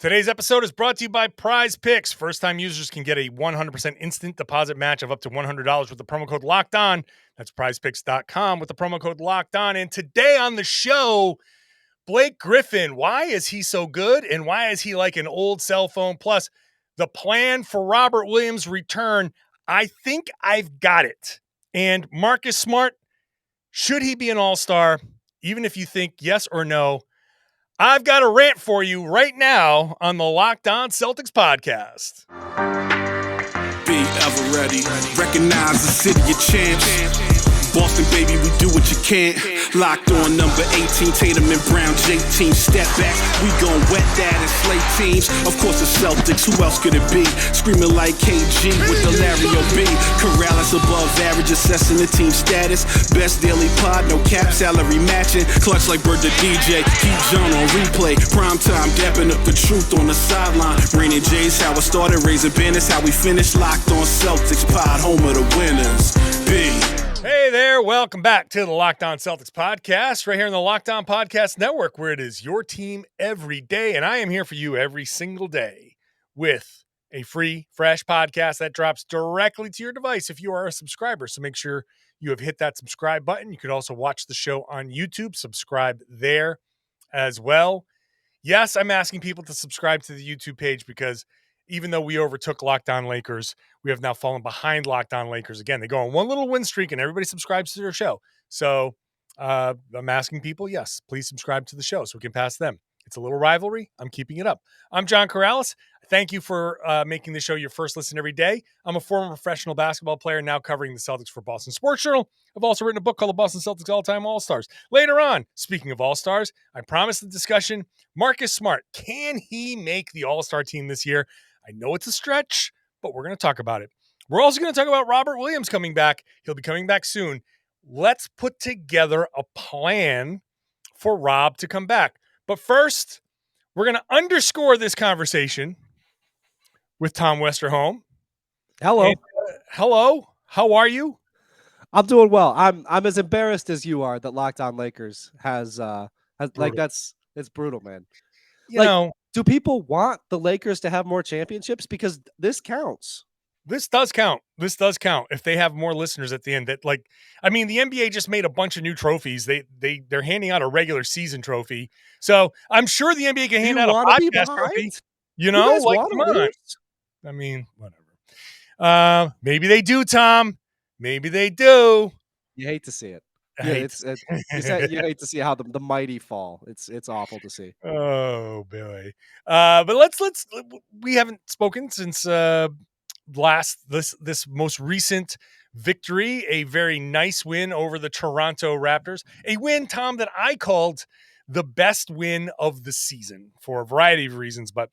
Today's episode is brought to you by PrizePicks. First-time users can get a 100% instant deposit match of up to $100 with the promo code Locked On. That's PrizePicks.com with the promo code Locked On. And today on the show, Blake Griffin. Why is he so good, and why is he like an old cell phone? Plus, the plan for Robert Williams' return. I think I've got it. And Marcus Smart, should he be an all-star? Even if you think yes or no, I've got a rant for you right now on the Locked On Celtics podcast. Be ever ready. Recognize the city of champs. Boston, baby, we do what you can't. Locked on number 18, Tatum and Brown, J-team. Step back, we gon' wet that and slay teams. Of course the Celtics, who else could it be? Screaming like KG with the Larry O.B. Karalis above average, assessing the team status. Best daily pod, no cap, salary matching. Clutch like Bird the DJ, keep John on replay. Prime time, dapping up the truth on the sideline. Raining J's, how it started, raising banners, how we finished. Locked on Celtics pod, home of the winners. B. Hey there, welcome back to the Locked On Celtics podcast, right here on the Locked On Podcast Network, where it is your team every day, and I am here for you every single day with a free, fresh podcast that drops directly to your device if you are a subscriber. So make sure you have hit that subscribe button. You could also watch the show on YouTube, subscribe there as well. Yes, I'm asking people to subscribe to the YouTube page because even though we overtook Locked On Lakers, we have now fallen behind Locked On Lakers again. They go on one little win streak and everybody subscribes to their show. So I'm asking people, yes, please subscribe to the show so we can pass them. It's a little rivalry. I'm keeping it up. I'm John Karalis. Thank you for making the show your first listen every day. I'm a former professional basketball player now covering the Celtics for Boston Sports Journal. I've also written a book called The Boston Celtics All-Time All-Stars. Later on, speaking of All-Stars, I promised the discussion, Marcus Smart, can he make the All-Star team this year? I know it's a stretch, but we're going to talk about it. We're also going to talk about Robert Williams coming back. He'll be coming back soon. Let's put together a plan for Rob to come back. But first, we're going to underscore this conversation with Tom Westerholm. Hello. And, hello. How are you? I'm doing well. I'm as embarrassed as you are that Locked On Lakers has like it's brutal, man. You know, do people want the Lakers to have more championships? Because this counts. This does count. This does count if they have more listeners at the end. That, like, I mean, the NBA just made a bunch of new trophies. They're handing out a regular season trophy, so I'm sure the NBA can hand out a podcast trophy. You know, like, come on. I mean, whatever. Maybe they do, Tom. Maybe they do. You hate to see it. Yeah, you hate to see how the mighty fall. It's awful to see. Oh boy. But we haven't spoken since this most recent victory, a very nice win over the Toronto Raptors. A win, Tom, that I called the best win of the season for a variety of reasons, but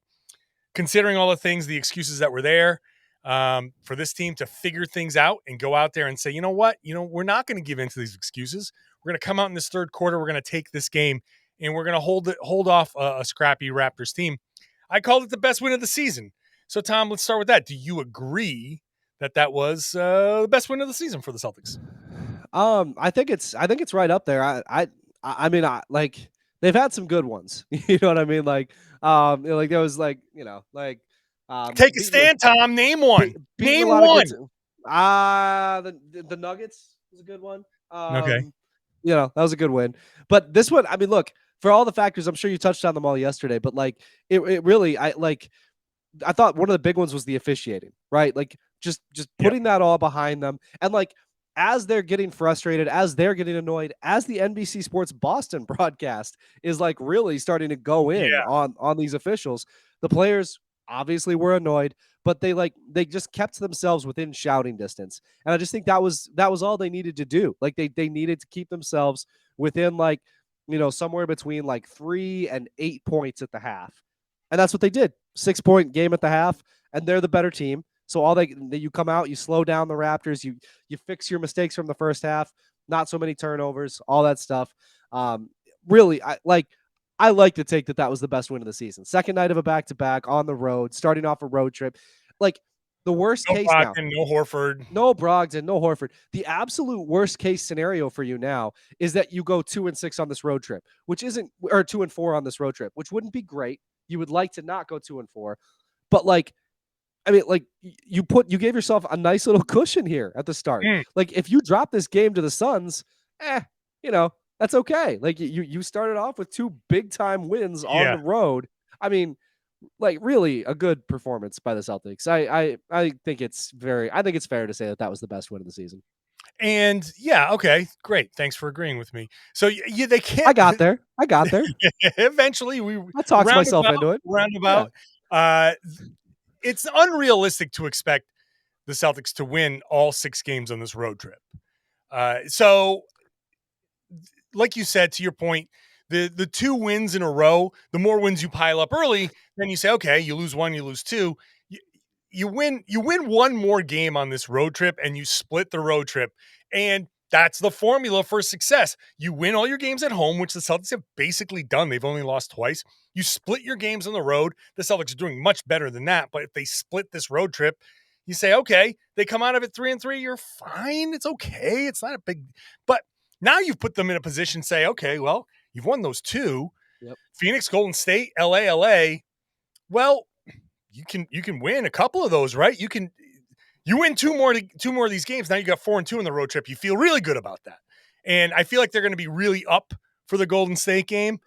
considering all the things, the excuses that were there, for this team to figure things out and go out there and say, you know what, we're not going to give in to these excuses. We're going to come out in this third quarter. We're going to take this game and we're going to hold off a scrappy Raptors team. I called it the best win of the season. So Tom, let's start with that. Do you agree that was the best win of the season for the Celtics? I think it's right up there. I mean, like, they've had some good ones. You know what I mean? Like there was take a stand, Tom. Name one. Name one. The Nuggets was a good one. Okay. That was a good win. But this one, I mean, look, for all the factors, I'm sure you touched on them all yesterday, but like it really, I thought one of the big ones was the officiating, right? Like just putting that all behind them. And like, as they're getting frustrated, as they're getting annoyed, as the NBC Sports Boston broadcast is like really starting to go in on these officials, the players obviously were annoyed, but they just kept themselves within shouting distance. And I just think that was all they needed to do. Like they needed to keep themselves within somewhere between like 3 and 8 points at the half. And that's what they did. 6-point game at the half, and they're the better team. So you come out, you slow down the Raptors, you fix your mistakes from the first half, not so many turnovers, all that stuff. Really, I like to take that was the best win of the season. Second night of a back-to-back on the road, starting off a road trip. Like, the worst case now. No Horford. No Brogdon, no Horford. The absolute worst case scenario for you now is that you go 2-6 on this road trip, which isn't, or 2-4 on this road trip, which wouldn't be great. You would like to not go 2-4, but like, I mean, like you gave yourself a nice little cushion here at the start. Like if you drop this game to the Suns, that's okay. Like you started off with 2 big time wins on the road. I mean, like really a good performance by the Celtics. I think it's fair to say that was the best win of the season. And okay, great. Thanks for agreeing with me. So they can't. I got there. Eventually, I talked myself into it. Roundabout. Yeah. It's unrealistic to expect the Celtics to win all 6 games on this road trip. So, like you said, to your point, the 2 wins in a row, the more wins you pile up early, then you say, okay, you lose 1, you lose 2. You win 1 more game on this road trip and you split the road trip. And that's the formula for success. You win all your games at home, which the Celtics have basically done. They've only lost twice. You split your games on the road. The Celtics are doing much better than that. But if they split this road trip, you say, okay, they come out of it 3-3. You're fine. It's okay. It's not a big, but now you've put them in a position to say, okay, well, you've won those 2. Yep. Phoenix, Golden State, LA. Well, you can win a couple of those, right? You win 2 more of these games. Now you got 4-2 in the road trip. You feel really good about that. And I feel like they're going to be really up for the Golden State game.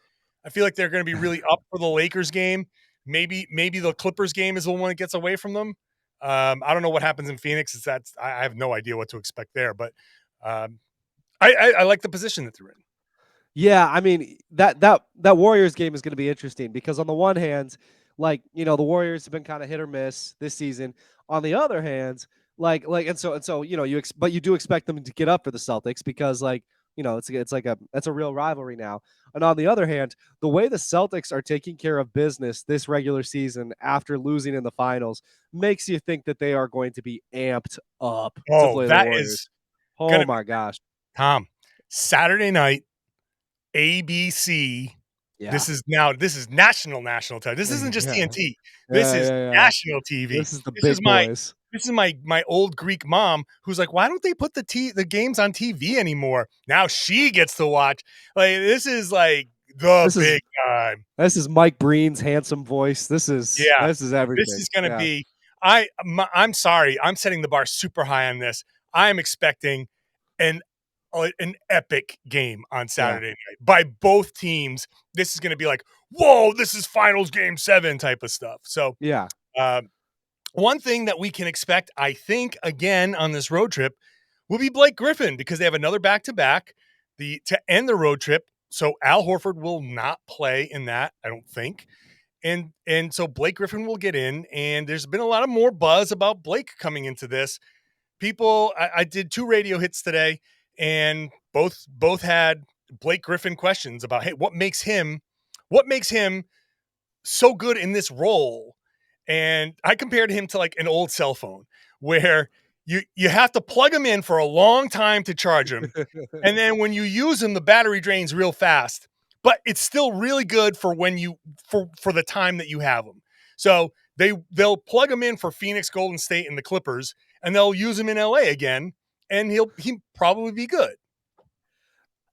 I feel like they're going to be really up for the Lakers game. Maybe the Clippers game is the one that gets away from them. I don't know what happens in Phoenix. I have no idea what to expect there, but I like the position that they're in. Yeah, I mean that Warriors game is going to be interesting because on the one hand, like the Warriors have been kind of hit or miss this season. On the other hand, and so but you do expect them to get up for the Celtics because it's a real rivalry now. And on the other hand, the way the Celtics are taking care of business this regular season after losing in the finals makes you think that they are going to be amped up to play the Warriors. Oh my gosh, Tom! Saturday night, ABC. Yeah. This is national TV. This isn't just TNT. This is national TV. This is the big boys. This is my old Greek mom who's like, why don't they put the games on TV anymore? Now she gets to watch. Like this is like big time. This is Mike Breen's handsome voice. This is everything. This is going to be. I'm sorry. I'm setting the bar super high on this. I am expecting an epic game on Saturday night by both teams. This is going to be like, whoa, this is finals game 7 type of stuff. So one thing that we can expect, I think, again on this road trip will be Blake Griffin because they have another back-to-back to end the road trip. So Al Horford will not play in that, I don't think. And so Blake Griffin will get in, and there's been a lot of more buzz about Blake coming into this. People, I did 2 radio hits today, and both had Blake Griffin questions about, hey, what makes him so good in this role? And I compared him to like an old cell phone where you have to plug him in for a long time to charge him. And then when you use him, the battery drains real fast, but it's still really good for when for the time that you have him. So they'll plug him in for Phoenix, Golden State, and the Clippers, and they'll use him in LA again, and he'll probably be good.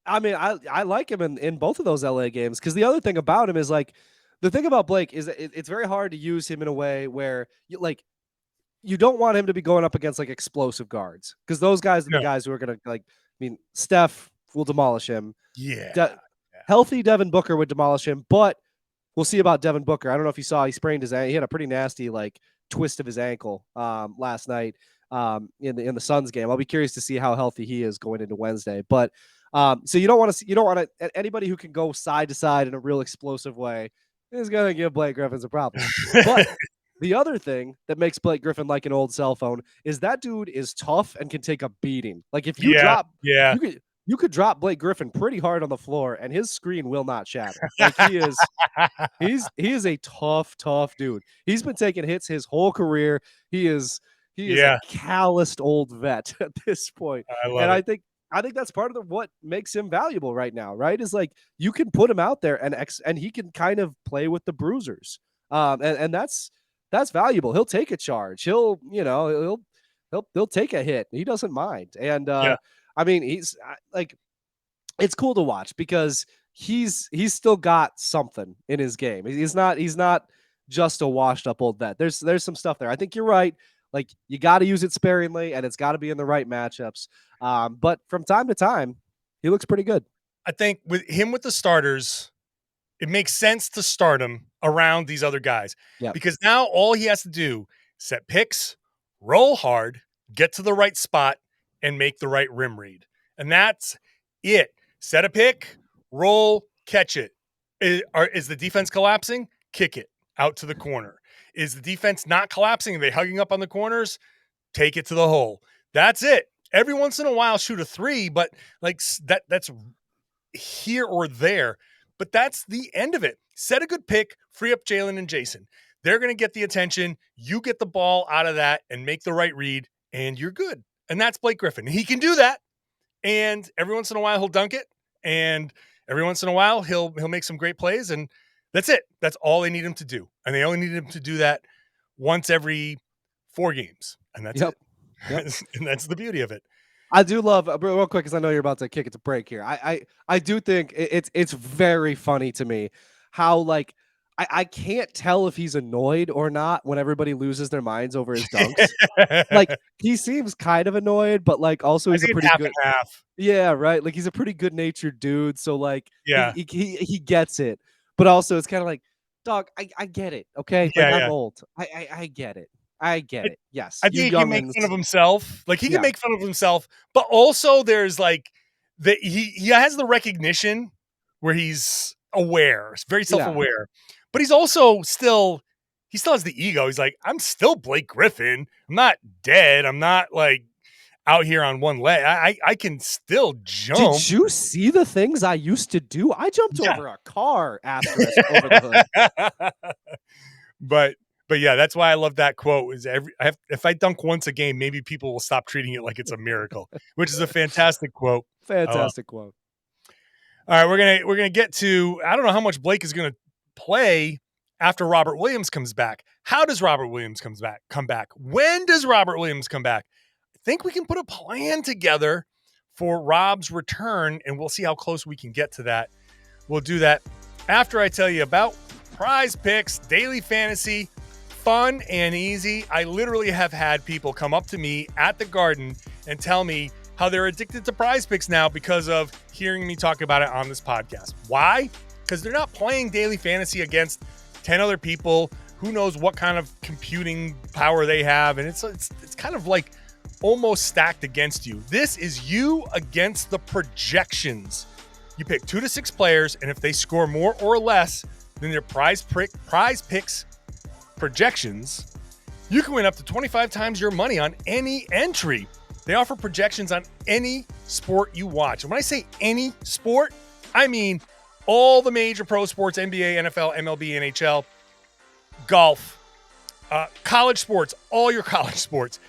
I mean, I like him in both of those LA games because the other thing about him is like, the thing about Blake is it's very hard to use him in a way where you don't want him to be going up against like explosive guards because those guys are the guys who are going to Steph will demolish him. Yeah. Healthy Devin Booker would demolish him, but we'll see about Devin Booker. I don't know if you saw, he sprained his ankle. He had a pretty nasty twist of his ankle last night in the Suns game. I'll be curious to see how healthy he is going into Wednesday. But so you don't want to anybody who can go side to side in a real explosive way is going to give Blake Griffin a problem. But the other thing that makes Blake Griffin like an old cell phone is that dude is tough and can take a beating. Like if you you could drop Blake Griffin pretty hard on the floor and his screen will not shatter. Like he is a tough dude. He's been taking hits his whole career. He is a calloused old vet at this point. I think that's part of what makes him valuable right now, right? Is like you can put him out there and he can kind of play with the bruisers. And that's valuable. He'll take a charge. He'll take a hit. He doesn't mind. And I mean, he's like, it's cool to watch because he's still got something in his game. He's not just a washed up old vet. There's some stuff there. I think you're right. Like, you got to use it sparingly, and it's got to be in the right matchups. But from time to time, he looks pretty good. I think with the starters, it makes sense to start him around these other guys. Yep. Because now all he has to do, set picks, roll hard, get to the right spot, and make the right rim read. And that's it. Set a pick, roll, catch it. Is the defense collapsing? Kick it out to the corner. Is the defense not collapsing? Are they hugging up on the corners? Take it to the hole. That's it. Every once in a while, shoot a three, but like that's here or there. But that's the end of it. Set a good pick, free up Jaylen and Jayson. They're going to get the attention. You get the ball out of that and make the right read, and you're good. And that's Blake Griffin. He can do that. And every once in a while, he'll dunk it. And every once in a while, he'll make some great plays. And that's it. That's all they need him to do. And they only need him to do that once every 4 games. And that's it. Yep. And that's the beauty of it. I do love, real quick, because I know you're about to kick it to break here. I do think it's very funny to me how, like, I can't tell if he's annoyed or not when everybody loses their minds over his dunks. Like, he seems kind of annoyed, but like also he's a pretty good half. Yeah, right. Like, he's a pretty good natured dude. So like, yeah, he gets it, but also it's kind of like, dog, I get it. Okay. Yeah, like, I'm old. I get it. I get it. Yes. I think he can make fun of himself. Like, he can make fun of himself, but also there's like he has the recognition where he's aware, very self-aware, but he's also still has the ego. He's like, I'm still Blake Griffin. I'm not dead. I'm not like out here on one leg. I can still jump. Did you see the things I used to do? I jumped over a car after over the hood. But yeah, that's why I love that quote. Is if I dunk once a game, maybe people will stop treating it like it's a miracle, which is a fantastic quote. Fantastic quote. All right, we're gonna get to. I don't know how much Blake is gonna play after Robert Williams comes back. How does Robert Williams come back? When does Robert Williams come back? I think we can put a plan together for Rob's return, and we'll see how close we can get to that. We'll do that after I tell you about PrizePicks Daily Fantasy. Fun and easy. I literally have had people come up to me at the Garden and tell me how they're addicted to PrizePicks now because of hearing me talk about it on this podcast. Why? Because they're not playing daily fantasy against 10 other people. Who knows what kind of computing power they have, and it's kind of like almost stacked against you. This is you against the projections. You pick 2 to 6 players, and if they score more or less than their PrizePicks projections, you can win up to 25 times your money on any entry. They offer projections on any sport you watch. And when I say any sport, I mean all the major pro sports, NBA, NFL, MLB, NHL, golf, college sports, all your college sports.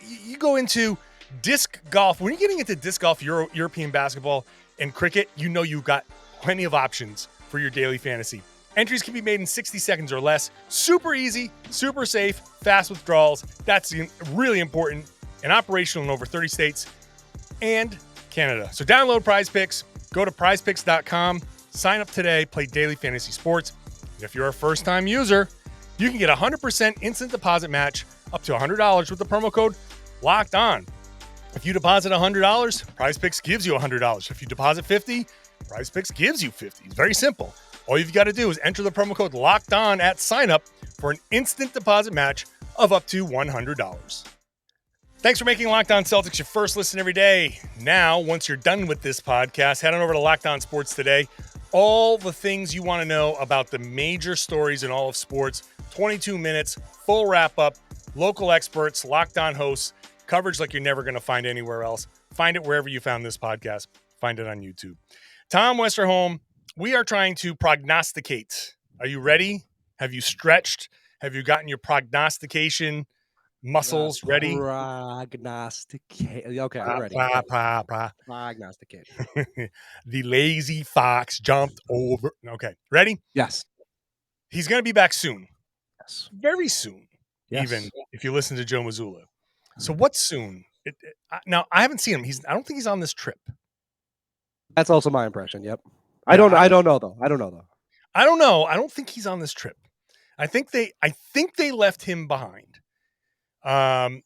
You go into disc golf. When you're getting into disc golf, European basketball, and cricket, you know you've got plenty of options for your daily fantasy. Entries can be made in 60 seconds or less. Super easy, super safe, fast withdrawals. That's really important and operational in over 30 states and Canada. So download PrizePicks, go to prizepicks.com, sign up today, play daily fantasy sports. And if you're a first-time user, you can get a 100% instant deposit match up to $100 with the promo code LOCKEDON. If you deposit $100, PrizePicks gives you $100. If you deposit $50, PrizePicks gives you $50. It's very simple. All you've got to do is enter the promo code LOCKEDON at sign up for an instant deposit match of up to $100. Thanks for making Locked On Celtics your first listen every day. Now, once you're done with this podcast, head on over to Locked On Sports Today. All the things you want to know about the major stories in all of sports. 22 minutes, full wrap-up, local experts, Locked On hosts, coverage like you're never going to find anywhere else. Find it wherever you found this podcast. Find it on YouTube. Tom Westerholm, we are trying to prognosticate. Are you ready? Have you stretched? Have you gotten your prognostication muscles ready? Prognosticate. Okay, I'm ready. Prognosticate. The lazy fox jumped over. Okay, ready? Yes. He's going to be back soon. Yes. Very soon. Yes. Even if you listen to Joe Mazzulla. So what's soon? Now, I haven't seen him. I don't think he's on this trip. That's also my impression. Yep. I don't know though. I don't know. I don't know. I don't think he's on this trip. I think they left him behind. And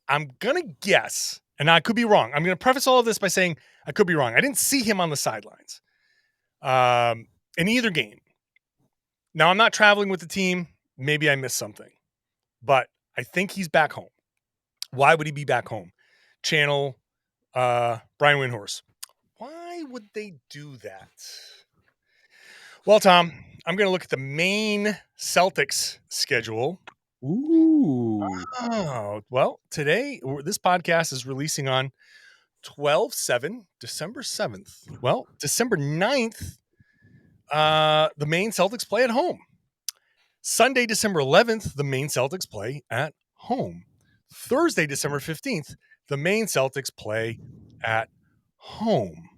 I'm gonna guess, and I could be wrong. I'm gonna preface all of this by saying I could be wrong. I didn't see him on the sidelines, in either game. Now I'm not traveling with the team. Maybe I missed something, but I think he's back home. Why would he be back home? Channel Brian Windhorse. Why would they do that? Well, Tom, I'm going to look at the main Celtics schedule. Ooh. Oh, well, today, this podcast is releasing on 12/7, December 7th. Well, December 9th, the main Celtics play at home. Sunday, December 11th, the main Celtics play at home. Thursday, December 15th, the main Celtics play at home.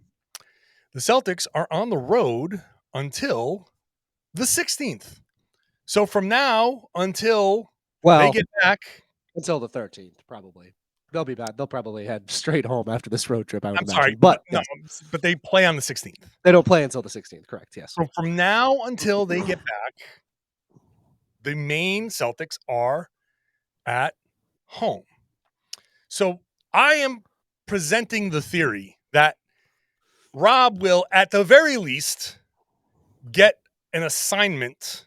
The Celtics are on the road until the 16th. So from now until they get back. Until the 13th, probably. They'll be back. They'll probably head straight home after this road trip, I would imagine. Sorry, but but they play on the 16th. They don't play until the 16th, correct, yes. So from now until they get back, the main Celtics are at home. So I am presenting the theory that Rob will, at the very least, get an assignment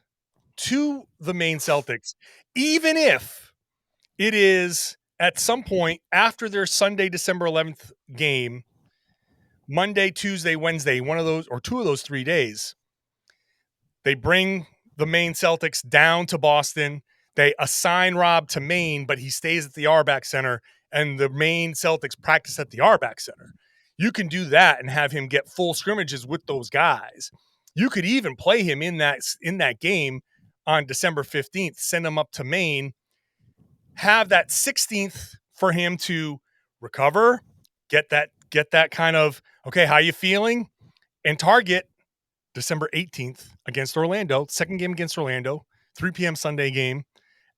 to the main Celtics, even if it is at some point after their Sunday, December 11th game, Monday, Tuesday, Wednesday, one of those or two of those 3 days, they bring the main Celtics down to Boston. They assign Rob to Maine, but he stays at the Arback Center, and the main Celtics practice at the Arback Center. You can do that and have him get full scrimmages with those guys. You could even play him in that game on December 15th, send him up to Maine, have that 16th for him to recover, get that kind of, okay, how you feeling? And target December 18th against Orlando, second game against Orlando, 3 p.m. Sunday game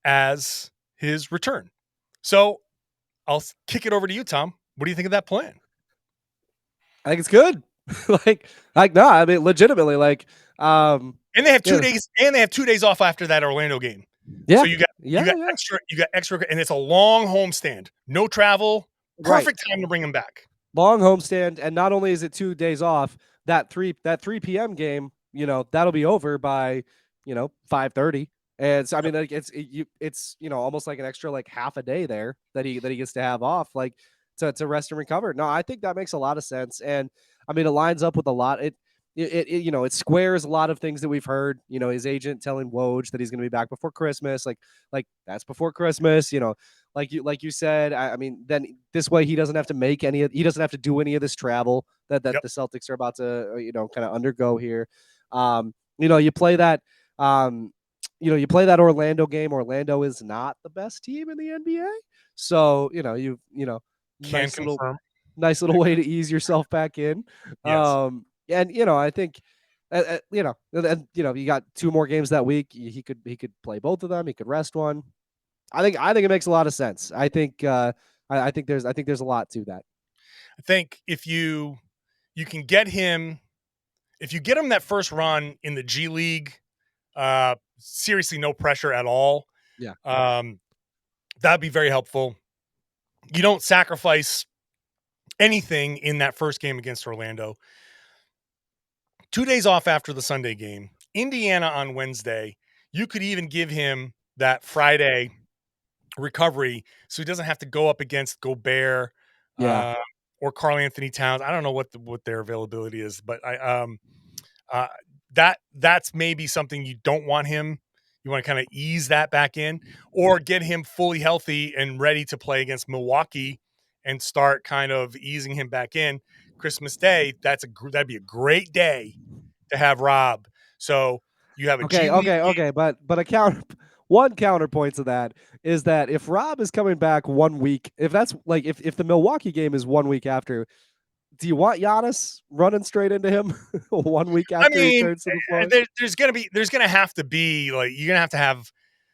as his return. So I'll kick it over to you, Tom. What do you think of that plan? I think it's good. No, I mean, legitimately, and they have 2 days, and they have 2 days off after that Orlando game. Yeah. So you got extra, and it's a long homestand, no travel, perfect time to bring him back. Long homestand, and not only is it 2 days off, that 3 p.m. game, that'll be over by 5:30. And so I mean, it's almost like an extra half a day there that he gets to have off, to rest and recover. No, I think that makes a lot of sense, and I mean, it lines up with a lot. It squares a lot of things that we've heard. His agent telling Woj that he's going to be back before Christmas. Like that's before Christmas. Like you said. I mean, then this way he doesn't have to he doesn't have to do any of this travel that the Celtics are about to kind of undergo here. You play that. You play that Orlando game. Orlando is not the best team in the NBA, so nice little way to ease yourself back in. Yes. And I think, you got 2 more games that week. He could play both of them. He could rest one. I think it makes a lot of sense. I think there's a lot to that. I think if you can get him, if you get him that first run in the G League, seriously, no pressure at all. Yeah. That'd be very helpful. You don't sacrifice anything in that first game against Orlando. 2 days off after the Sunday game, Indiana on Wednesday. You could even give him that Friday recovery so he doesn't have to go up against Gobert or Karl Anthony Towns. I don't know what their availability is, but that's maybe something you don't want him. You want to kind of ease that back in, or get him fully healthy and ready to play against Milwaukee and start kind of easing him back in. Christmas Day, that'd be a great day to have Rob. So you have a but one counterpoint to that is that if Rob is coming back 1 week, if that's if the Milwaukee game is 1 week after, do you want Giannis running straight into him 1 week after he turns to the floor? There's gonna have to be you're gonna have to have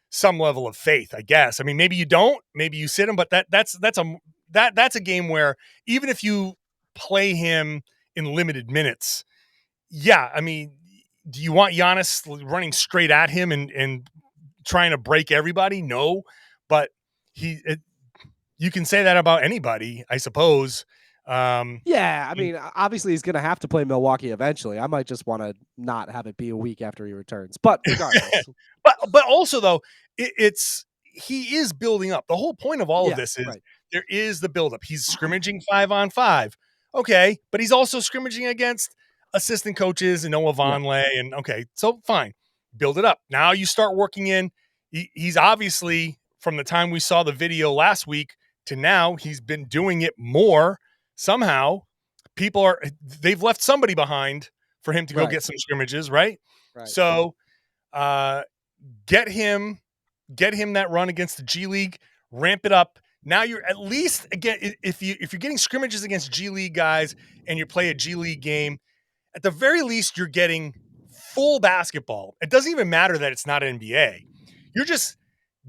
some level of faith, I guess. I mean, maybe you don't, maybe you sit him, but that's a game where even if you play him in limited minutes, yeah, I mean, do you want Giannis running straight at him and trying to break everybody? No, but you can say that about anybody, I suppose. Yeah, I mean, obviously he's going to have to play Milwaukee eventually. I might just want to not have it be a week after he returns, but regardless. but also though, he is building up. The whole point of all of Yeah, this is right. there is the buildup. He's scrimmaging 5-on-5. Okay, but he's also scrimmaging against assistant coaches and Noah Vonleh. And okay, so fine, build it up. Now you start working in. He's obviously, from the time we saw the video last week to now, he's been doing it more. Somehow, they've left somebody behind for him to go get some scrimmages, right? Right. So get him that run against the G League, ramp it up. Now you're at least, again, if you're getting scrimmages against G League guys and you play a G League game, at the very least you're getting full basketball. It doesn't even matter that it's not NBA. You're just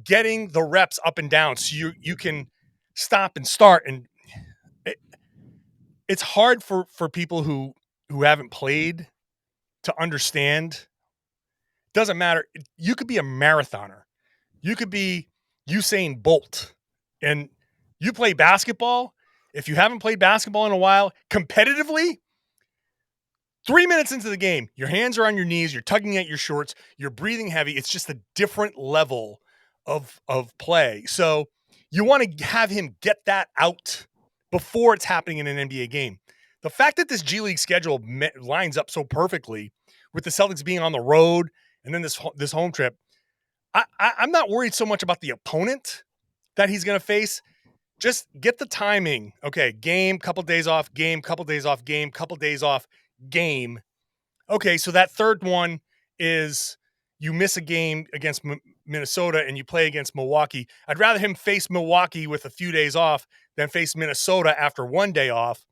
getting the reps up and down so you can stop and start. And it's hard for people who haven't played to understand. Doesn't matter. You could be a marathoner. You could be Usain Bolt. And you play basketball. If you haven't played basketball in a while, competitively, 3 minutes into the game, your hands are on your knees, you're tugging at your shorts, you're breathing heavy. It's just a different level of play. So you want to have him get that out before it's happening in an NBA game. The fact that this G League schedule lines up so perfectly with the Celtics being on the road and then this home trip, I'm not worried so much about the opponent that he's going to face. Just get the timing. Okay, game, couple days off, game, couple days off, game, couple days off, game. Okay, so that third one is you miss a game against Minnesota and you play against Milwaukee. I'd rather him face Milwaukee with a few days off than face Minnesota after 1 day off.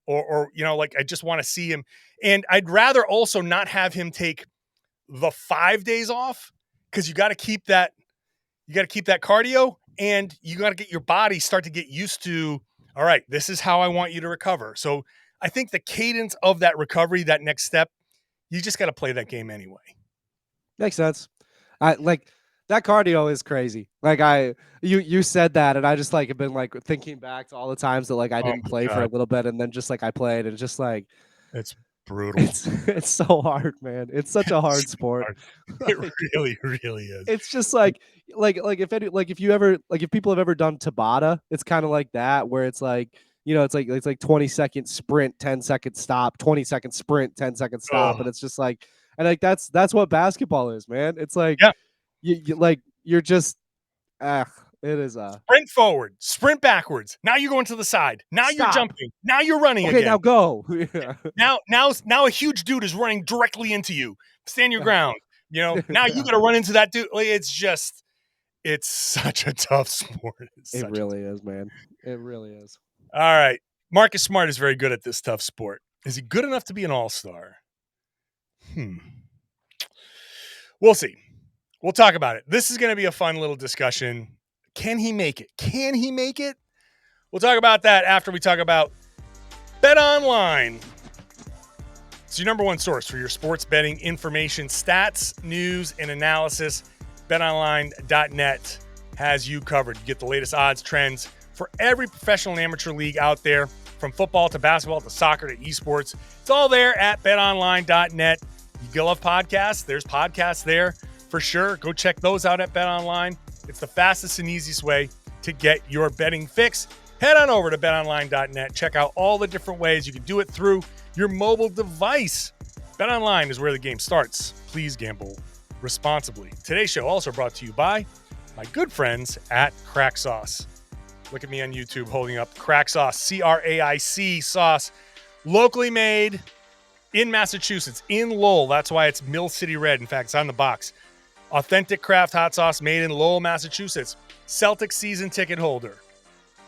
Or I just want to see him. And I'd rather also not have him take the 5 days off, because you got to keep that cardio, and you got to get your body start to get used to, all right, this is how I want you to recover. So I think the cadence of that recovery, that next step, you just got to play that game anyway. Makes sense. That cardio is crazy. You said that, and I just have been thinking back to all the times that I didn't play for a little bit, and then just I played, and just it's brutal. It's so hard, man. It's such a hard sport. It really, really is. It's just if people have ever done Tabata, it's kind of like that, where it's it's like 20-second sprint, 10-second stop, 20-second sprint, 10-second stop, and it's just that's what basketball is, man. It's you're just it is sprint forward, sprint backwards. Now you're going to the side. Now you're jumping. Now you're running again. Now go. Now a huge dude is running directly into you. Stand your ground. Now you got to run into that dude. It's such a tough sport. It really is, man. It really is. All right. Marcus Smart is very good at this tough sport. Is he good enough to be an all-star? We'll see. We'll talk about it. This is going to be a fun little discussion. Can he make it? Can he make it? We'll talk about that after we talk about BetOnline. It's your number one source for your sports betting information, stats, news, and analysis. BetOnline.net has you covered. You get the latest odds, trends for every professional and amateur league out there, from football to basketball to soccer to esports. It's all there at BetOnline.net. You love podcasts? There's podcasts there for sure. Go check those out at BetOnline. It's the fastest and easiest way to get your betting fix. Head on over to BetOnline.net. Check out all the different ways you can do it through your mobile device. BetOnline is where the game starts. Please gamble responsibly. Today's show also brought to you by my good friends at Craic Sauce. Look at me on YouTube holding up Craic Sauce, Craic sauce, locally made in Massachusetts, in Lowell. That's why it's Mill City Red. In fact, it's on the box. Authentic craft hot sauce made in Lowell, Massachusetts. Celtics season ticket holder.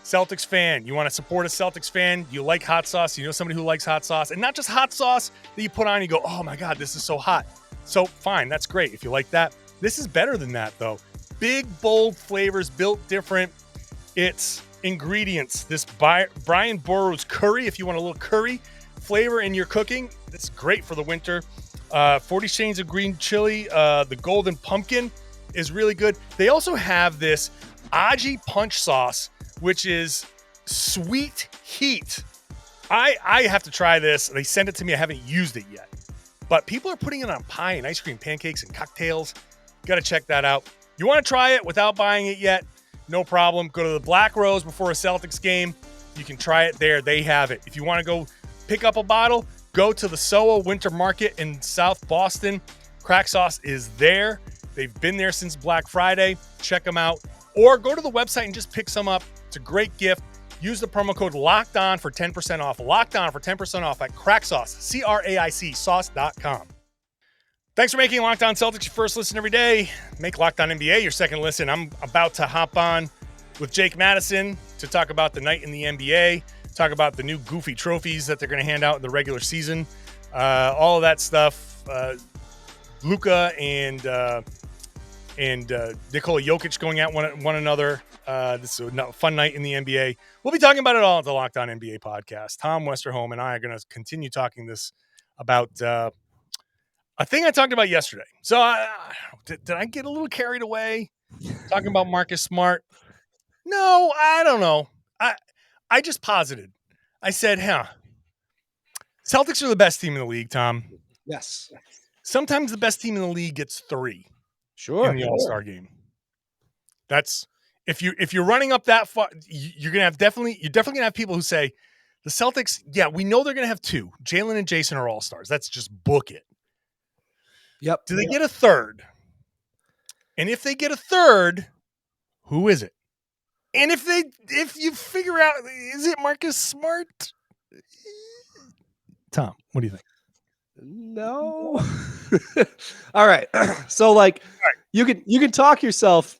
Celtics fan. You want to support a Celtics fan? You like hot sauce? You know somebody who likes hot sauce? And not just hot sauce that you put on and you go, oh my God, this is so hot. So fine, that's great if you like that. This is better than that though. Big, bold flavors built different. It's ingredients. This Brian Boru's curry, if you want a little curry flavor in your cooking, It's great for the winter. 40 Shades of Green Chili, the Golden Pumpkin is really good. They also have this Aji Punch Sauce, which is sweet heat. I have to try this. They sent it to me. I haven't used it yet. But people are putting it on pie and ice cream, pancakes, and cocktails. Got to check that out. You want to try it without buying it yet? No problem. Go to the Black Rose before a Celtics game. You can try it there. They have it. If you want to go pick up a bottle, go to the SOA Winter Market in South Boston. Craic Sauce is there. They've been there since Black Friday. Check them out. Or go to the website and just pick some up. It's a great gift. Use the promo code LOCKEDON for 10% off. Locked On for 10% off at Craic Sauce, CRAIC sauce.com. Thanks for making Locked On Celtics your first listen every day. Make Locked On NBA your second listen. I'm about to hop on with Jake Madison to talk about the night in the NBA, talk about the new goofy trophies that they're going to hand out in the regular season, all of that stuff. Luka and Nikola Jokic going at one another. This is a fun night in the NBA. We'll be talking about it all at the Locked On NBA podcast. Tom Westerholm and I are going to continue talking this about a thing I talked about yesterday. So did I get a little carried away talking about Marcus Smart? No, I don't know. I just posited. I said, Celtics are the best team in the league, Tom. Yes. Sometimes the best team in the league gets 3 Sure. in the All-Star game. That's if you're running up that far, you're definitely gonna have people who say the Celtics, we know they're gonna have 2. Jaylen and Jayson are All-Stars. That's just book it. Yep. Do they get a third? And if they get a third, who is it? And if you figure out, is it Marcus Smart? Tom, what do you think? No. All right. So you can talk yourself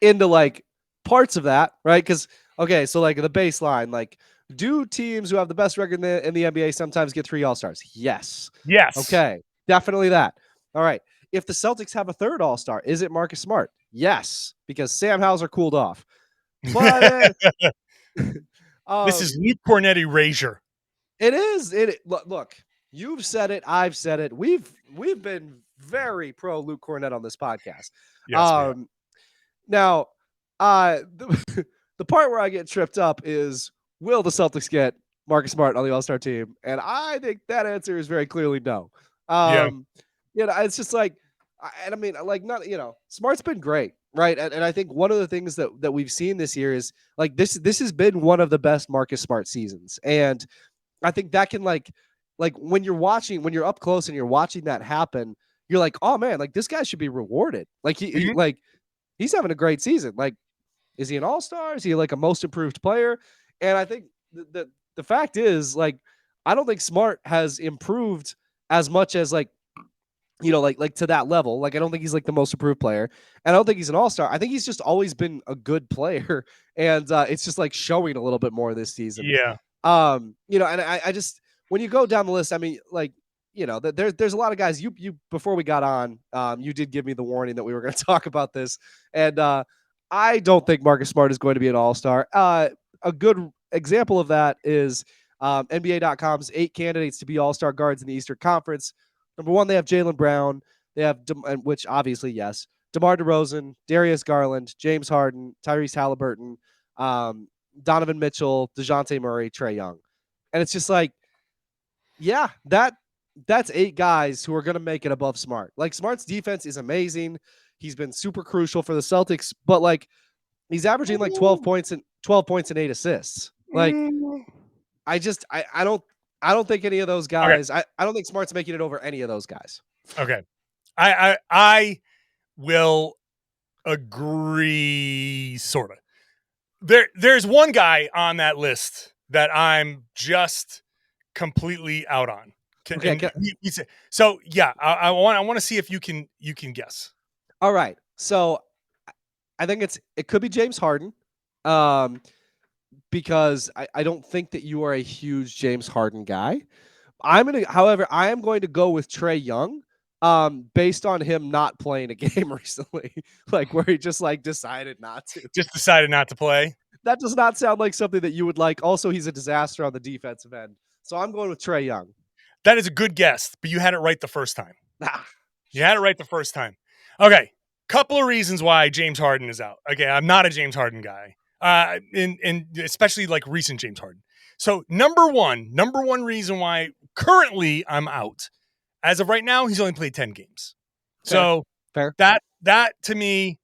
into parts of that, right? Because so the baseline, do teams who have the best record in the NBA sometimes get 3 All-Stars? Yes. Okay. Definitely that. All right. If the Celtics have a third All-Star, is it Marcus Smart? Yes, because Sam Hauser cooled off. But this is Luke Cornetti erasure. It is. Look, you've said it. I've said it. We've been very pro Luke Cornett on this podcast. Yes, now, the part where I get tripped up is, will the Celtics get Marcus Smart on the All-Star team? And I think that answer is very clearly no. It's just Smart's been great, right? And I think one of the things that we've seen this year is this has been one of the best Marcus Smart seasons. And I think that can when you're up close and you're watching that happen, you're like, oh man, this guy should be rewarded. He's having a great season. Is he an All-Star? Is he a most improved player? And I think the fact is, I don't think Smart has improved as much as to that level. I don't think he's the most improved player, and I don't think he's an All-Star. I think he's just always been a good player, and it's just showing a little bit more this season. Yeah. And I just, when you go down the list, I mean, there's a lot of guys. You before we got on, you did give me the warning that we were going to talk about this, and I don't think Marcus Smart is going to be an All-Star. A good example of that is NBA.com's 8 candidates to be All-Star guards in the Eastern Conference. Number 1, they have Jaylen Brown. They have, which obviously, yes, DeMar DeRozan, Darius Garland, James Harden, Tyrese Halliburton, Donovan Mitchell, DeJounte Murray, Trae Young. And it's just that's 8 guys who are going to make it above Smart. Smart's defense is amazing. He's been super crucial for the Celtics, but he's averaging 12 points and 8 assists. I don't think any of those guys. Okay. I don't think Smart's making it over any of those guys. Okay, I will agree, sort of. There's one guy on that list that I'm just completely out on. I want to see if you can guess. All right, so I think it could be James Harden. Because I don't think that you are a huge James Harden guy. However, I am going to go with Trae Young, based on him not playing a game recently, where he just decided not to. Just decided not to play. That does not sound like something that you would like. Also, he's a disaster on the defensive end. So I'm going with Trae Young. That is a good guess, but you had it right the first time. Ah, You had it right the first time. Okay, couple of reasons why James Harden is out. Okay, I'm not a James Harden guy, in especially like recent James Harden. So number one reason why currently I'm out. As of right now, he's only played 10 games. So fair. that to me,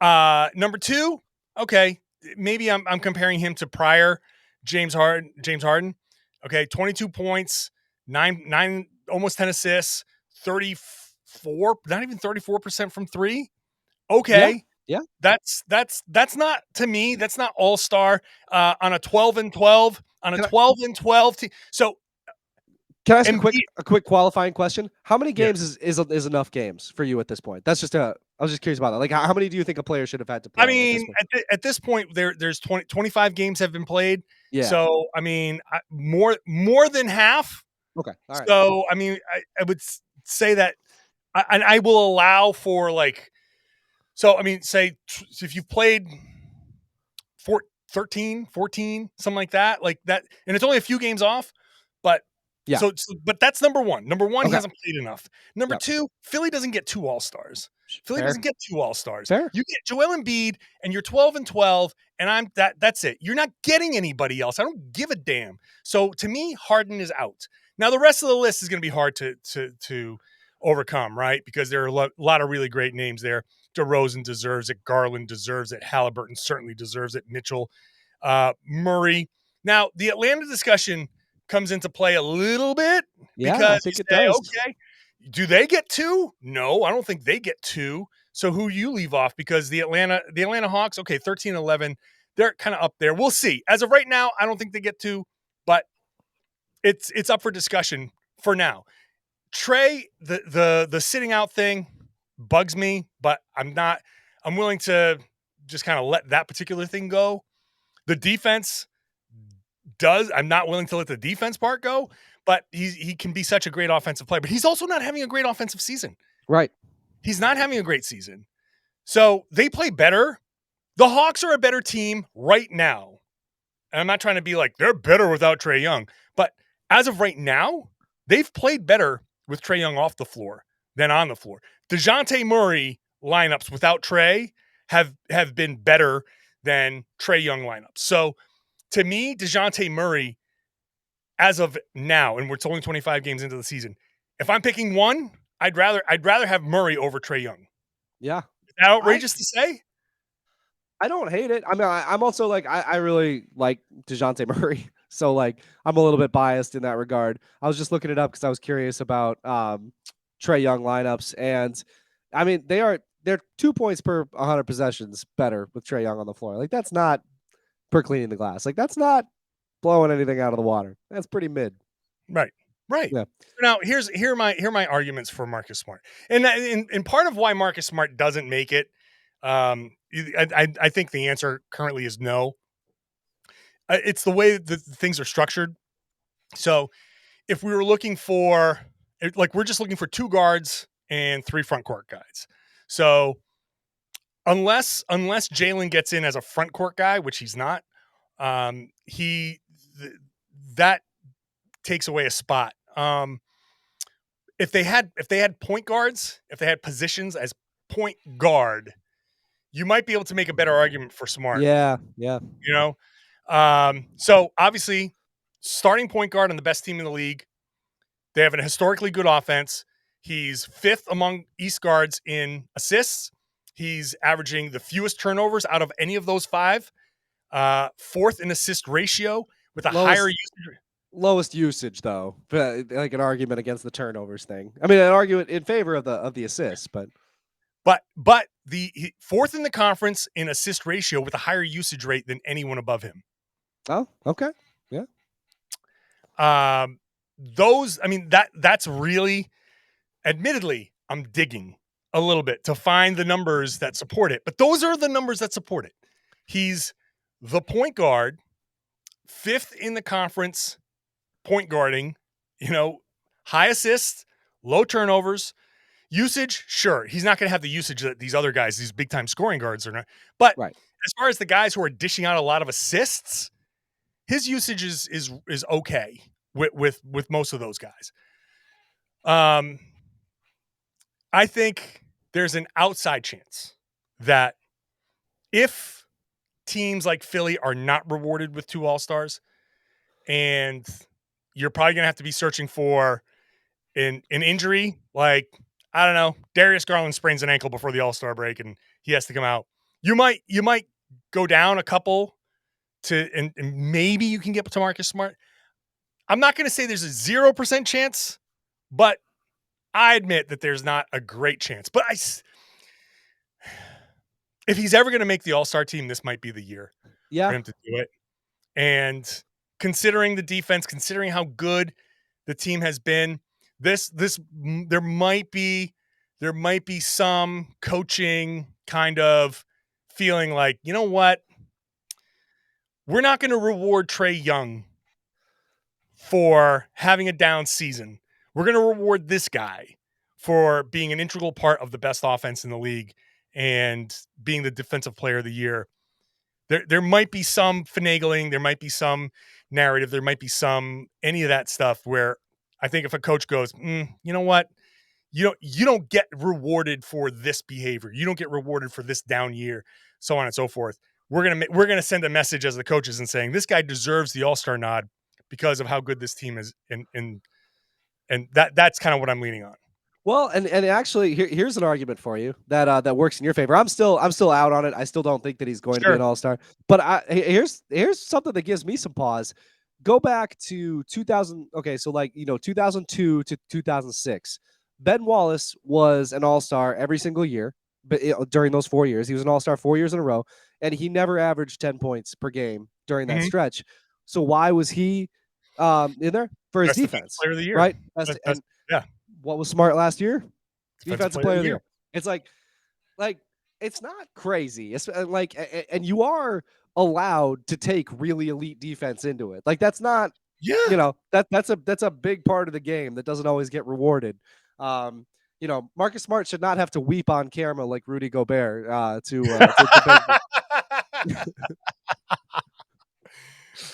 number two, okay, maybe I'm comparing him to prior James Harden. Okay, 22 points, nine, almost 10 assists, 34, not even 34% from three. Okay. Yeah. That's not, to me, that's not all-star on a 12 and 12 team. So Can I ask Embiid, a quick qualifying question? How many games is enough games for you at this point? That's just I was just curious about that. Like, how many do you think a player should have had to play? I mean, at this point, there's 25 games have been played. Yeah. So, I mean, more than half. Okay. All right. So, I mean, I would say that, and I will allow for like, so, I mean, say if you've played 13, 14, something like that, and it's only a few games off, but yeah. So but that's number one. Number one, Okay. he hasn't played enough. Number two, Philly doesn't get two all-stars. Philly Fair. doesn't get two all-stars. Fair. You get Joel Embiid, and you're 12 and 12, and that's it. You're not getting anybody else. I don't give a damn. So to me, Harden is out. Now the rest of the list is going to be hard to overcome, right? Because there are a lot of really great names there. DeRozan deserves it. Garland deserves it. Halliburton certainly deserves it. Mitchell, Murray. Now the Atlanta discussion comes into play a little bit because I think it does. Okay, do they get two? No, I don't think they get two. So who you leave off? Because the Atlanta Hawks, okay, 13-11, they're kind of up there. We'll see. As of right now, I don't think they get two, but it's up for discussion for now. Trey, the sitting out thing bugs me, but I'm willing to just kind of let that particular thing go. The defense I'm not willing to let the defense part go, but he can be such a great offensive player, but he's also not having a great offensive season. Right. He's not having a great season. So they play better. The Hawks are a better team right now. And I'm not trying to be like, they're better without Trae Young. But as of right now, they've played better with Trae Young off the floor than on the floor. DeJounte Murray lineups without Trae have been better than Trae Young lineups. So to me, DeJounte Murray, as of now, and we're only 25 games into the season, if I'm picking one, I'd rather have Murray over Trae Young. Yeah. Is that outrageous to say? I don't hate it. I mean, I'm also like, I really like DeJounte Murray. So like, I'm a little bit biased in that regard. I was just looking it up because I was curious about Trae Young lineups. And I mean, they're 2 points per 100 possessions better with Trae Young on the floor. Like, that's not per cleaning the glass. Like, that's not blowing anything out of the water. That's pretty mid. Right. Yeah. Now here are my arguments for Marcus Smart, and part of why Marcus Smart doesn't make it. I think the answer currently is no. It's the way that things are structured. So if we were looking for, like, we're just looking for two guards and three front court guys. So unless Jaylen gets in as a front court guy, which he's not, that takes away a spot. If they had point guards, if they had positions as point guard, you might be able to make a better argument for Smart. Yeah. You know? So obviously, starting point guard on the best team in the league, they have an historically good offense. He's fifth among East guards in assists. He's averaging the fewest turnovers out of any of those five. Fourth in assist ratio with a higher usage. Lowest usage, though, like an argument against the turnovers thing. I mean, an argument in favor of the assists, but the fourth in the conference in assist ratio with a higher usage rate than anyone above him. Oh, okay, yeah. That's really, admittedly, I'm digging a little bit to find the numbers that support it, but those are the numbers that support it. He's the point guard, fifth in the conference point guarding, high assists, low turnovers, usage. Sure, he's not going to have the usage that these other guys, these big time scoring guards, are not. But right. As far as the guys who are dishing out a lot of assists, his usage is okay. with most of those guys. I think there's an outside chance that if teams like Philly are not rewarded with 2 All-Stars, and you're probably going to have to be searching for an injury, like, I don't know, Darius Garland sprains an ankle before the All-Star break and he has to come out. You might go down a couple and maybe you can get to Marcus Smart. I'm not going to say there's a 0% chance, but I admit that there's not a great chance. But if he's ever going to make the All-Star team, this might be the year for him to do it. And considering the defense, considering how good the team has been, there might be some coaching kind of feeling like, you know what? We're not going to reward Trae Young for having a down season. We're going to reward this guy for being an integral part of the best offense in the league and being the defensive player of the year. There might be some finagling. There might be some narrative. There might be any of that stuff where I think if a coach goes, you know what? You don't get rewarded for this behavior. You don't get rewarded for this down year, so on and so forth. We're gonna send a message as the coaches and saying this guy deserves the All-Star nod because of how good this team is, and that's kind of what I'm leaning on. Well, and actually, here's an argument for you that works in your favor. I'm still out on it. I still don't think that he's going to be an All-Star. But here's something that gives me some pause. Go back to 2000. Okay, so 2002 to 2006. Ben Wallace was an All-Star every single year, but during those 4 years, he was an All-Star 4 years in a row, and he never averaged 10 points per game during that stretch. So why was he in there? For his defense, player of the year, right? Yeah. What was Smart last year? Defensive player of the year. It's like it's not crazy. It's and you are allowed to take really elite defense into it. Like that's not, that's a big part of the game that doesn't always get rewarded. Marcus Smart should not have to weep on camera like Rudy Gobert to debate.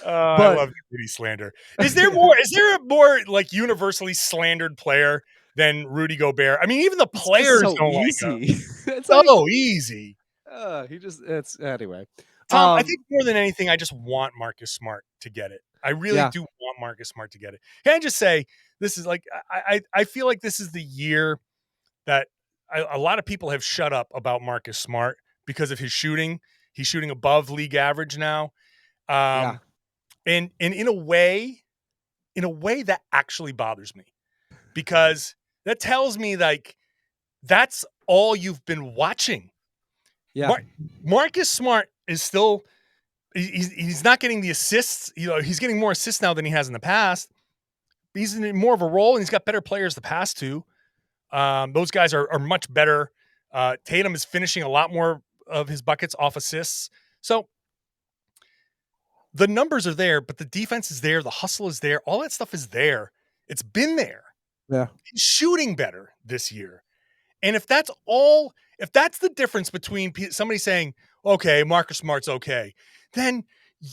I love Rudy slander. Is there a more like universally slandered player than Rudy Gobert? I mean, even the players don't like him. It's so easy. Anyway. Tom, I think more than anything, I just want Marcus Smart to get it. I really do want Marcus Smart to get it. Can I just say, this is like, I feel like this is the year that a lot of people have shut up about Marcus Smart because of his shooting. He's shooting above league average now. And in a way that actually bothers me, because that tells me like that's all you've been watching. Yeah. Marcus Smart is still he's not getting the assists. He's getting more assists now than he has in the past. He's in more of a role, and he's got better players to pass to. Those guys are much better. Tatum is finishing a lot more of his buckets off assists. So the numbers are there, but the defense is there. The hustle is there. All that stuff is there. It's been there. Yeah. He's shooting better this year. And if that's the difference between somebody saying, okay, Marcus Smart's okay, then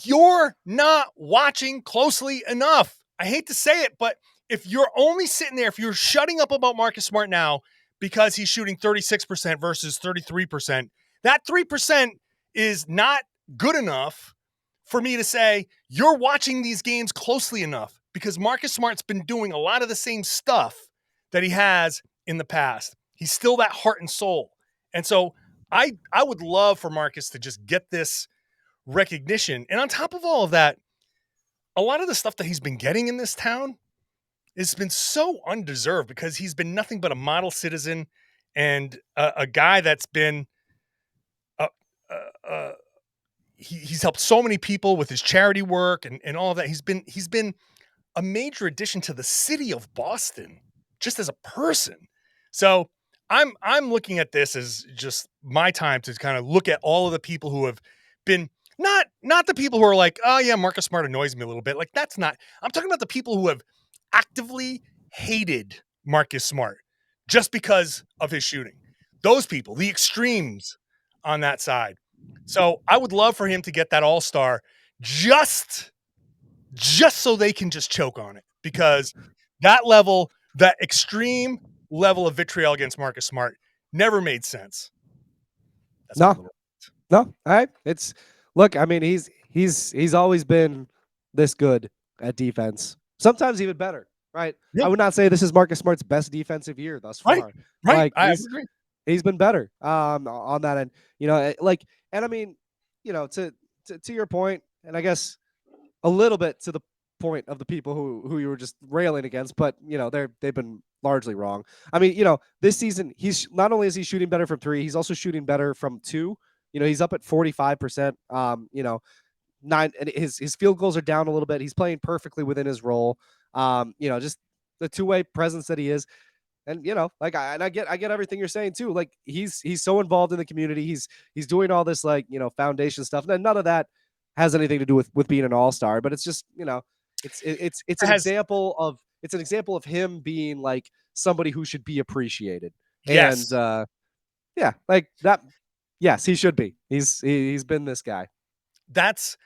you're not watching closely enough. I hate to say it, but if you're only sitting there, if you're shutting up about Marcus Smart now because he's shooting 36% versus 33%, that 3% is not good enough for me to say you're watching these games closely enough, because Marcus Smart's been doing a lot of the same stuff that he has in the past. He's still that heart and soul. And so I would love for Marcus to just get this recognition. And on top of all of that, a lot of the stuff that he's been getting in this town has been so undeserved, because he's been nothing but a model citizen and a guy that's been he's helped so many people with his charity work and all of that. He's been a major addition to the city of Boston just as a person. So I'm looking at this as just my time to kind of look at all of the people who have been not the people who are like, oh yeah, Marcus Smart annoys me a little bit. Like that's not, I'm talking about the people who have actively hated Marcus Smart just because of his shooting. Those people, the extremes on that side. So I would love for him to get that All-Star just so they can just choke on it, because that extreme level of vitriol against Marcus Smart never made sense. That's No. All right. Look, I mean, he's always been this good at defense. Sometimes even better, right? Yeah. I would not say this is Marcus Smart's best defensive year thus far. Right. Like, I agree. He's been better on that end, and I mean, to your point, and I guess a little bit to the point of the people who you were just railing against, but they've been largely wrong. I mean, this season he's not only is he shooting better from 3, he's also shooting better from 2. He's up at 45%. And his field goals are down a little bit. He's playing perfectly within his role. Just the two-way presence that he is. And I get everything you're saying too. Like he's so involved in the community. He's doing all this foundation stuff. And none of that has anything to do with being an all-star, but it's just, it's an example of him being like somebody who should be appreciated. Yes. And like that. Yes, he should be. He's been this guy. That's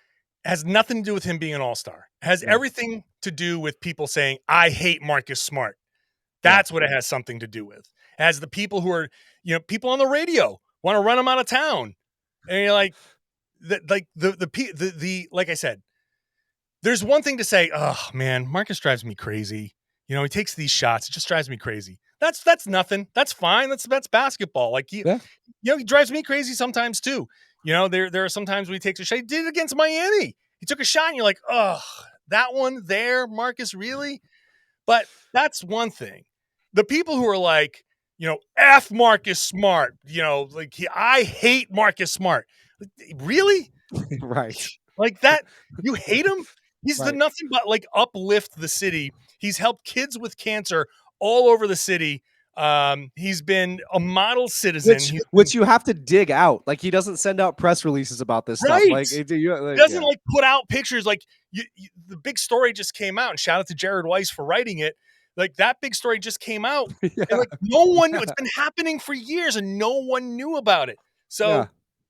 has nothing to do with him being an all-star. It has everything to do with people saying, I hate Marcus Smart. That's what it has something to do with. It has the people who are, people on the radio want to run him out of town. And you're like, like I said, there's one thing to say, oh man, Marcus drives me crazy. He takes these shots. It just drives me crazy. That's nothing. That's fine. That's basketball. Like he drives me crazy sometimes too. There are sometimes when he takes a shot. He did it against Miami. He took a shot and you're like, oh, that one there, Marcus, really? But that's one thing. The people who are like, F Marcus Smart, I hate Marcus Smart. Really? Right. Like that, you hate him? He's done nothing but uplift the city. He's helped kids with cancer all over the city. He's been a model citizen. Which you have to dig out. Like he doesn't send out press releases about this stuff. Like he doesn't put out pictures. Like the big story just came out, and shout out to Jared Weiss for writing it. Like that big story just came out, and no one knew. It's been happening for years, and no one knew about it. So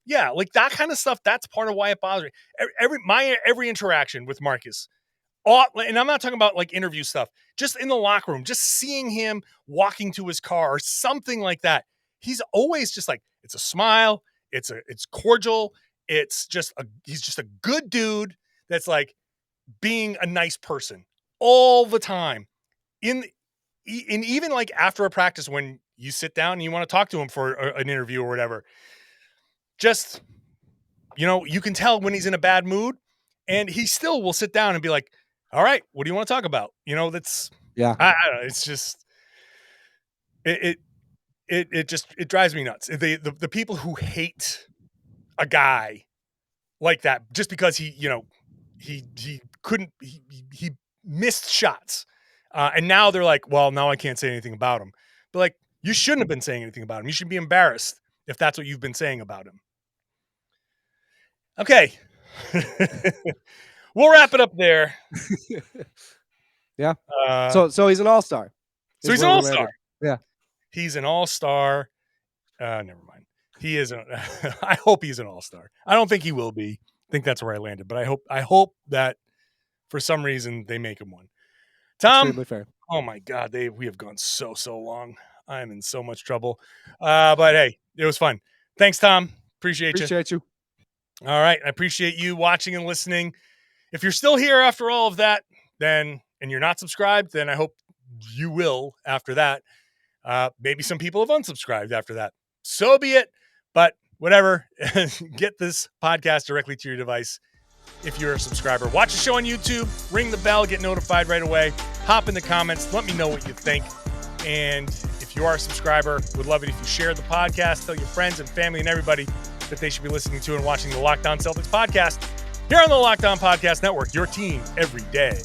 like that kind of stuff. That's part of why it bothers me. Every interaction with Marcus. And I'm not talking about interview stuff, just in the locker room, just seeing him walking to his car or something like that. He's always just it's a smile. It's cordial. He's just a good dude. That's being a nice person all the time. And even after a practice, when you sit down and you want to talk to him for an interview or whatever, just, you can tell when he's in a bad mood, and he still will sit down and be like, all right, what do you want to talk about? I don't know. It's just, it drives me nuts. The people who hate a guy like that, just because he missed shots. And now they're like, well, now I can't say anything about him. But you shouldn't have been saying anything about him. You should be embarrassed if that's what you've been saying about him. Okay. We'll wrap it up there. Yeah. So he's an all-star. So he's an all-star. Yeah. He's an all-star. Never mind. He is. I hope he's an all-star. I don't think he will be. I think that's where I landed. But I hope that for some reason they make him one. Tom. Extremely fair. Oh my God, we have gone so long. I'm in so much trouble. But hey, it was fun. Thanks, Tom. Appreciate you. All right. I appreciate you watching and listening. If you're still here after all of that, and you're not subscribed, then I hope you will after that. Maybe some people have unsubscribed after that. So be it. But whatever, get this podcast directly to your device. If you're a subscriber, watch the show on YouTube, ring the bell, get notified right away. Hop in the comments. Let me know what you think. And if you are a subscriber, would love it if you share the podcast, tell your friends and family and everybody that they should be listening to and watching the Locked On Celtics podcast here on the Locked On Podcast Network, your team every day.